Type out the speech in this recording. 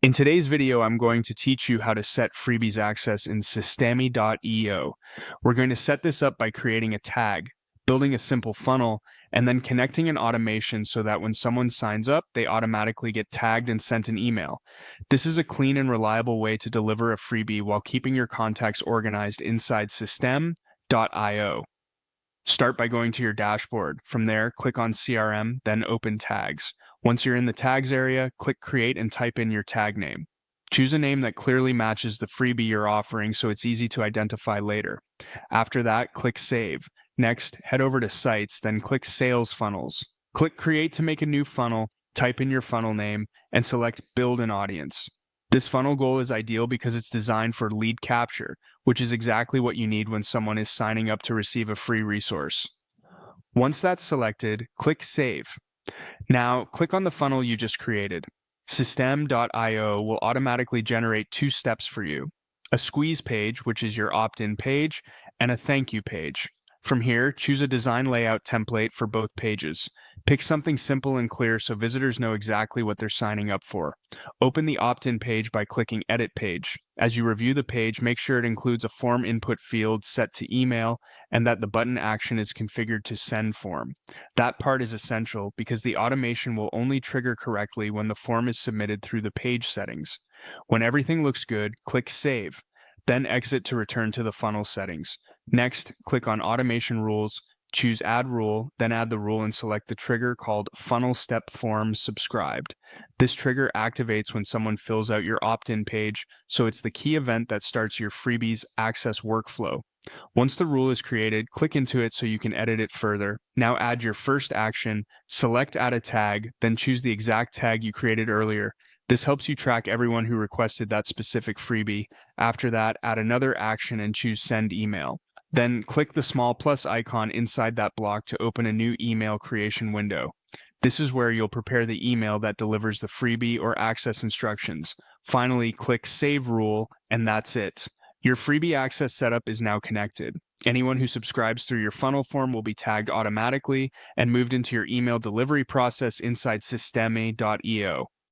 In today's video, I'm going to teach you how to set freebies access in Systeme.io. We're going to set this up by creating a tag, building a simple funnel, and then connecting an automation so that when someone signs up, they automatically get tagged and sent an email. This is a clean and reliable way to deliver a freebie while keeping your contacts organized inside Systeme.io. Start by going to your dashboard. From there, click on CRM, then open Tags. Once you're in the Tags area, click Create and type in your tag name. Choose a name that clearly matches the freebie you're offering so it's easy to identify later. After that, click Save. Next, head over to Sites, then click Sales Funnels. Click Create to make a new funnel, type in your funnel name, and select Build an Audience. This funnel goal is ideal because it's designed for lead capture, which is exactly what you need when someone is signing up to receive a free resource. Once that's selected, click Save. Now, click on the funnel you just created. Systeme.io will automatically generate two steps for you: a squeeze page, which is your opt-in page, and a thank you page. From here, choose a design layout template for both pages. Pick something simple and clear so visitors know exactly what they're signing up for. Open the opt-in page by clicking Edit Page. As you review the page, make sure it includes a form input field set to email and that the button action is configured to send form. That part is essential because the automation will only trigger correctly when the form is submitted through the page settings. When everything looks good, click Save. Then exit to return to the funnel settings. Next, click on Automation Rules, choose Add Rule, then add the rule and select the trigger called Funnel Step Form Subscribed. This trigger activates when someone fills out your opt-in page, so it's the key event that starts your freebies access workflow. Once the rule is created, click into it so you can edit it further. Now add your first action, select Add a Tag, then choose the exact tag you created earlier. This helps you track everyone who requested that specific freebie. After that, add another action and choose Send Email. Then click the small plus icon inside that block to open a new email creation window. This is where you'll prepare the email that delivers the freebie or access instructions. Finally, click Save Rule, and that's it. Your freebie access setup is now connected. Anyone who subscribes through your funnel form will be tagged automatically and moved into your email delivery process inside Systeme.io.